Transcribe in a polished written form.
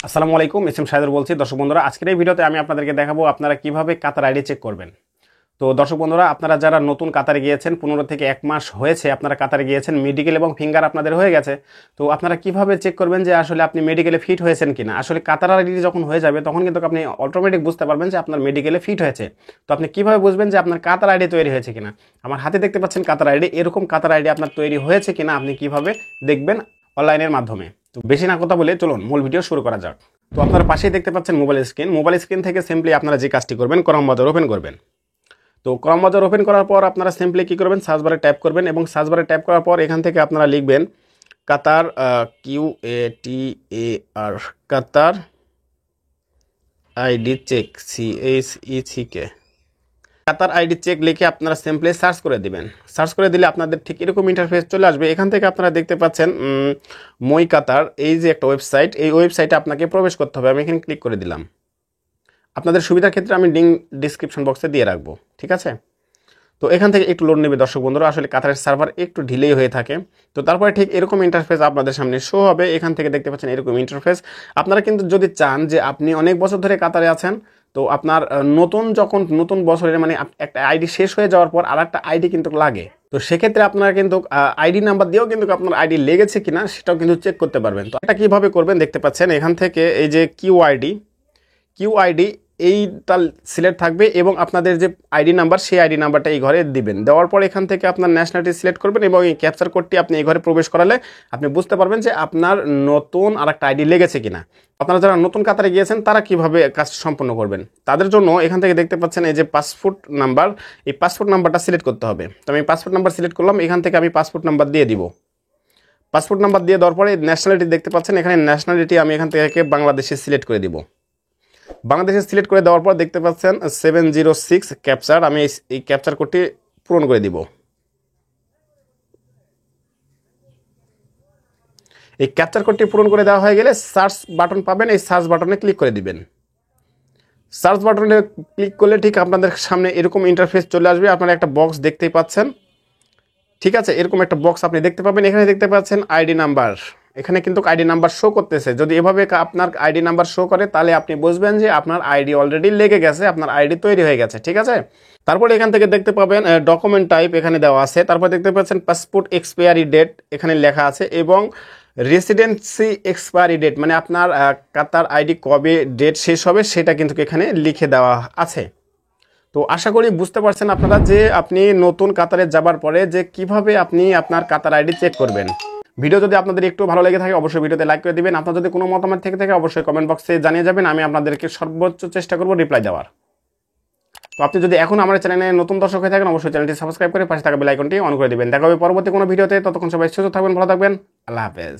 আসসালামু আলাইকুম, S M Shahidur বলছি। দর্শক বন্ধুরা, আজকের এই ভিডিওতে আমি আপনাদেরকে দেখাবো আপনারা কিভাবে কাতার আইডি চেক করবেন। তো দর্শক বন্ধুরা, আপনারা যারা নতুন কাতারে গিয়েছেন, 15 থেকে 1 মাস হয়েছে আপনারা কাতারে গিয়েছেন, মেডিকেল এবং ফিঙ্গার আপনাদের হয়ে গেছে, তো আপনারা কিভাবে চেক করবেন যে আসলে আপনি মেডিকেলে ফিট হয়েছেন কিনা। আসলে কাতার আইডি যখন হয়ে যাবে তখন কিন্তু আপনি অটোমেটিক বুঝতে পারবেন যে আপনার মেডিকেলে ফিট হয়েছে। তো আপনি কিভাবে বুঝবেন যে আপনার কাতার আইডি তৈরি হয়েছে কিনা। আমার হাতে দেখতে পাচ্ছেন কাতার আইডি, এরকম কাতার আইডি আপনার তৈরি হয়েছে কিনা আপনি কিভাবে দেখবেন অনলাইনের মাধ্যমে। তো বেশি না কথা বলে চলুন মূল ভিডিও শুরু করা যাক। তো আপনারা পাশেই দেখতে পাচ্ছেন মোবাইল স্ক্রিন থেকে সিম্পলি আপনারা যে কাজটি করবেন, ক্রম ব্রাউজার ওপেন করবেন। তো ক্রম ব্রাউজার ওপেন করার পর আপনারা সিম্পলি কী করবেন, সার্চ বারে ট্যাপ করবেন এবং সার্চ বারে ট্যাপ করার পর এখান থেকে আপনারা লিখবেন কাতার, QATAR, কাতার আইডি চেক, CHECK, কাতার আইডি চেক লিখে আপনারা সিম্পলি সার্চ করে দিবেন। সার্চ করে দিলে আপনাদের ঠিক এরকম ইন্টারফেস চলে আসবে। এখান থেকে আপনারা দেখতে পাচ্ছেন মই কাতার, এই যে একটা ওয়েবসাইট, এই ওয়েবসাইটে আপনাকে প্রবেশ করতে হবে। আমি এখানে ক্লিক করে দিলাম। আপনাদের সুবিধার ক্ষেত্রে আমি লিঙ্ক ডিসক্রিপশন বক্সে দিয়ে রাখবো, ঠিক আছে। তো এখান থেকে একটু লোড নেবে দর্শক বন্ধুরা, আসলে কাতারের সার্ভার একটু ঢিলেই হয়ে থাকে। তো তারপরে ঠিক এরকম ইন্টারফেস আপনাদের সামনে শো হবে। এখান থেকে দেখতে পাচ্ছেন এরকম ইন্টারফেস। আপনারা কিন্তু যদি চান যে আপনি অনেক বছর ধরে কাতারে আছেন, তো আপনার নতুন বছরের মানে একটা আইডি শেষ হয়ে যাওয়ার পর আর একটা আইডি কিন্তু লাগে। তো সেক্ষেত্রে আপনারা কিন্তু আইডি নাম্বার দিয়েও কিন্তু আপনার আইডি লেগেছে কিনা সেটাও কিন্তু চেক করতে পারবেন। তো এটা কিভাবে করবেন দেখতে পাচ্ছেন এখান থেকে, এই যে কিউআইডি এইটা সিলেক্ট থাকবে এবং আপনাদের যে আইডি নাম্বার, সেই আইডি নাম্বারটা এই ঘরে দিবেন। দেওয়ার পর এখান থেকে আপনার ন্যাশনালিটি সিলেক্ট করবেন এবং এই ক্যাপচার কোডটি আপনি এই ঘরে প্রবেশ করালে আপনি বুঝতে পারবেন যে আপনার নতুন আর একটা আইডি লেগেছে কিনা। আপনারা যারা নতুন কাতারে গিয়েছেন তারা কিভাবে কাজ সম্পন্ন করবেন, তাদের জন্য এখান থেকে দেখতে পাচ্ছেন এই যে পাসপোর্ট নাম্বার, এই পাসপোর্ট নাম্বারটা সিলেক্ট করতে হবে। তো আমি পাসপোর্ট নাম্বার সিলেক্ট করলাম, এখান থেকে আমি পাসপোর্ট নাম্বার দিয়ে দিব। পাসপোর্ট নাম্বার দিয়ে দেওয়ার পরে ন্যাশনালিটি দেখতে পাচ্ছেন, এখানে ন্যাশনালিটি আমি এখান থেকে বাংলাদেশে সিলেক্ট করে দিব। বাংলাদেশে সিলেক্ট করে দেওয়ার পর দেখতে পাচ্ছেন 706 ক্যাপচার, আমি এই ক্যাপচার কোডটি পূরণ করে দিব। এই ক্যাপচার কোডটি পূরণ করে দেওয়া হয়ে গেলে সার্চ বাটন পাবেন, এই সার্চ বাটনে ক্লিক করে দিবেন। সার্চ বাটনে ক্লিক করলে ঠিক আপনাদের সামনে এরকম ইন্টারফেস চলে আসবে। আপনারা একটা বক্স দেখতেই পাচ্ছেন, ঠিক আছে। এরকম একটা বক্স আপনি দেখতে পাবেন। এখানে দেখতে পাচ্ছেন আইডি নাম্বার, এখানে কিন্তু আইডি নাম্বার শো করতেছে। যদি এভাবে আপনার আইডি নাম্বার শো করে তাহলে আপনি বুঝবেন যে আপনার আইডি অলরেডি লেগে গেছে, আপনার আইডি তৈরি হয়ে গেছে, ঠিক আছে। তারপরে এখান থেকে দেখতে পাবেন ডকুমেন্ট টাইপ এখানে দেওয়া আছে। তারপর দেখতে পাচ্ছেন পাসপোর্ট এক্সপায়ারি ডেট এখানে লেখা আছে এবং রেসিডেন্সি এক্সপায়ারি ডেট, মানে আপনার কাতার আইডি কবে ডেট শেষ হবে সেটা কিন্তু এখানে লিখে দেওয়া আছে। তো আশা করি বুঝতে পারছেন আপনারা যে আপনি নতুন কাতারে যাবার পরে যে কিভাবে আপনি আপনার কাতার আইডি চেক করবেন। ভিডিও যদি আপনাদের একটু ভালো লেগে থাকে অবশ্যই ভিডিওতে লাইক করে দিবেন। আপনার যদি কোনো মতামত থেকে থাকে অবশ্যই কমেন্ট বক্সে জানিয়ে যাবেন, আমি আপনাদেরকে সর্বোচ্চ চেষ্টা করব রিপ্লাই দেওয়ার। তো আপনি যদি এখন আমার চ্যানেলে নতুন দর্শক হয়ে থাকেন অবশ্যই চ্যানেলটি সাবস্ক্রাইব করে পাশে থাকা বেল আইকনটি অন করে দিবেন। দেখা হবে পরবর্তী কোনো ভিডিওতে। ততক্ষণ সবাই সুস্থ থাকবেন, ভালো থাকবেন। আল্লাহ হাফেজ।